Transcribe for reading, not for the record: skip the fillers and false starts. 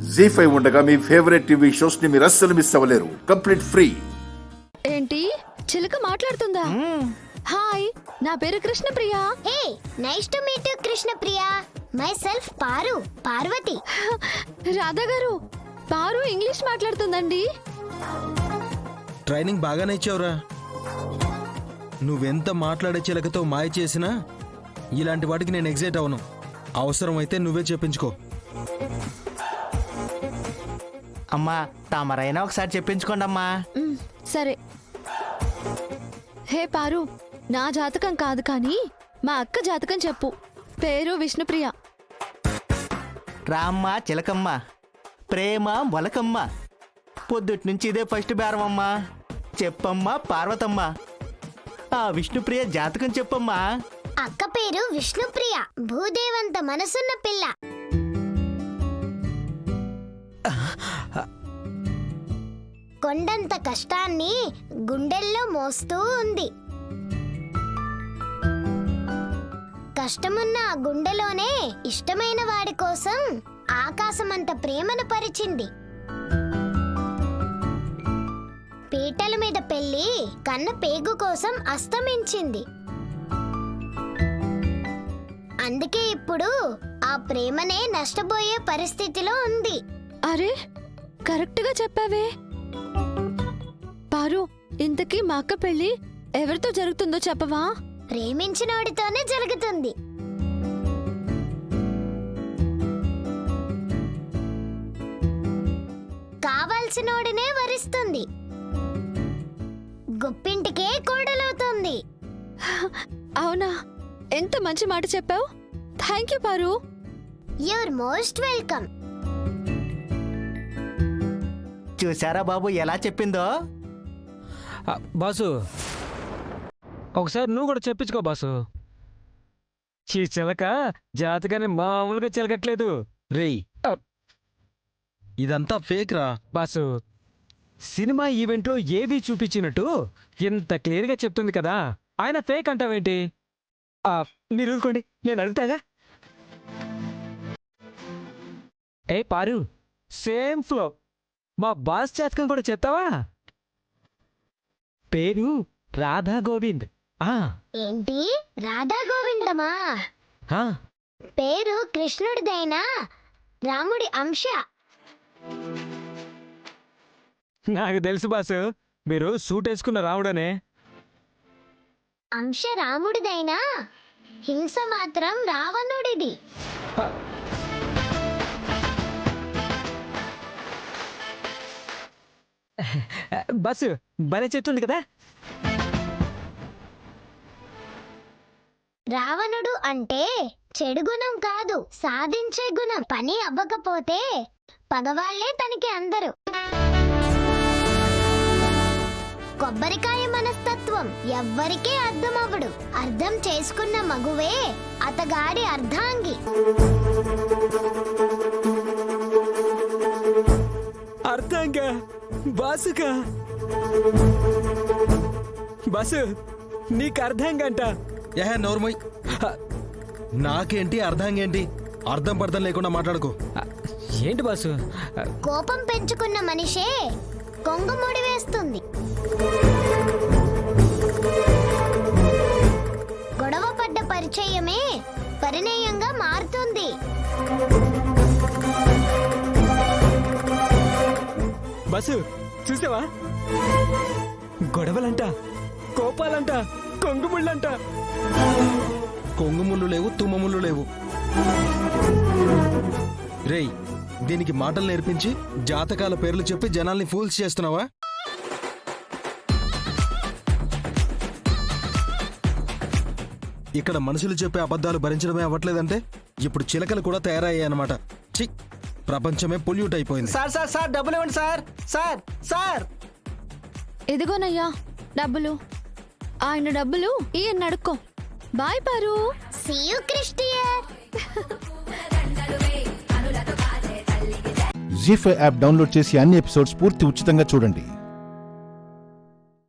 జీ5 ఉండగా మీ favourite TV shows ని మీరు అస్సలు మిస్ అవ్వలేరు. Complete free. ఏంటి చిలక మాట్లాడుతుందా? హాయ్, నా పేరు Krishnapriya. Hey, nice to meet you Krishnapriya. Myself Parvati. Radha garu, Paru English మాట్లాడుతుందండి. Training బాగానే ఇచ్చావురా. నువ్వెంత మాట్లాడే చిలకతో మాయ చేసినా ఇలాంటి వాటికి నేను ఎగ్జైట్ అవను. అవసరమైతే నువ్వే చెప్పించుకో. అమ్మా, తమరైనా ఒకసారి చెప్పించుకోండి అమ్మా. సరే. హే పారు, నా జాతకం కాదు కానీ మా అక్క జాతకం చెప్పు. పేరు విష్ణుప్రియ. రామ్మ చిలకమ్మ, ప్రేమ మొలకమ్మ, పొద్దుటి నుంచి ఇదే ఫస్ట్ బేరం అమ్మా. చెప్పమ్మా పార్వతమ్మ, ఆ విష్ణుప్రియ జాతకం చెప్పమ్మా. అక్క పేరు విష్ణుప్రియ, భూదేవంత మనసున్న పిల్ల. కొండంత కష్టాన్ని గుండెల్లో మోస్తూ ఉంది. కష్టమున్న ఆ గుండెలోనే ఇష్టమైన వాడి కోసం ఆకాశమంత ప్రేమను పరిచింది. పీటల మీద పెళ్లి కన్న పేగు కోసం అస్తమించింది. అందుకే ఇప్పుడు ఆ ప్రేమనే నష్టపోయే పరిస్థితిలో ఉంది. అరే, కరెక్ట్ గా చెప్పావే. పారు, ఇంతకీ మా అక్క పెళ్లి ఎవరితో జరుగుతుందో చెప్పవా? ప్రేమించినోడితోనే జరుగుతుంది. కావాల్సినోడినే వరిస్తుంది. గొప్పింటికే కోడలవుతుంది. అవునా? ఎంత మంచి మాట చెప్పావు. Thank you Paru. Your most welcome. చూసారా బాబు ఎలా చెప్పిందో? బాసు, ఒకసారి నువ్వు కూడా చెప్పించుకో బాసు. ఈ చిలక జాతకాన్ని మామూలుగా చిలకట్లేదు. రేయ్, ఇదంతా ఫేక్ రా. బాసు, సినిమా ఈవెంట్లో ఏది చూపించినట్టు ఇంత క్లియర్గా చెప్తుంది కదా, ఆయన ఫేక్ అంటావేంటి? మీరు ఊరుకోండి, నేను అడుగుతాగా. ఏ పారు, సేమ్ ఫ్లో. మా బాస్ జాతకం కూడా చెప్తావా? పేరు రాధా గోవింద్. ఏంటి, రాధా గోవిందమా? పేరు కృష్ణుడిదైనా రాముడి అంశ. నాకు తెలుసు బాసు, మీరు సూట్ వేసుకున్న రాముడనే. అంశ రాముడిదైనా హింస మాత్రం రావణుడిది. బస్సు భలే చెప్తుంది కదా. రావణుడు అంటే చెడు గుణం కాదు, సాధించే గుణం. పని అవ్వకపోతే పగవాళ్లే తనకి అందరు. కొబ్బరికాయ మనస్తత్వం ఎవ్వరికీ అర్థమవ్వడు. అర్థం చేసుకున్న మగువే అతగాడి అర్ధాంగి. అర్థంగా బాసుగా. బాసు, నీకు అర్థంగంట. ఏహే నోర్మయ్, నాకేంటి అర్థంగేంటి? అర్థం పర్థం లేకుండా మాట్లాడుకో. ఏంటి బాసు? కోపం పెంచుకున్న మనిషే కొంగుముడి వేస్తుంది. గొడవ పడ్డ పరిచయమే పరిణయంగా మారుతుంది. బస్సు చూసావా? గొడవలంట, కోపాలంట, కొంగుముళ్ళంట. కొంగుముళ్ళు లేవు, తుమ్మముళ్ళు లేవు. రేయ్, దీనికి మాటలు నేర్పించి జాతకాల పేర్లు చెప్పి జనాల్ని ఫూల్స్ చేస్తున్నావా? ఇక్కడ మనుషులు చెప్పే అబద్ధాలు భరించడమే అవ్వట్లేదంటే ఇప్పుడు చిలకలు కూడా తయారయ్యాయన్నమాట. ఛీ, ప్రపంచమే పొల్యూట్ అయిపోయింది. సార్ సార్ సార్, డబ్బులు ఇవ్వండి సార్. సార్ సార్, ఇదిగోనయ్యా డబ్బులు. ఆయన డబ్బులు ఈయన అడుక్కో. Bye Paru. See you, Christian. Zee5 app download చేసి అన్ని ఎపిసోడ్స్ పూర్తి ఉచితంగా చూడండి.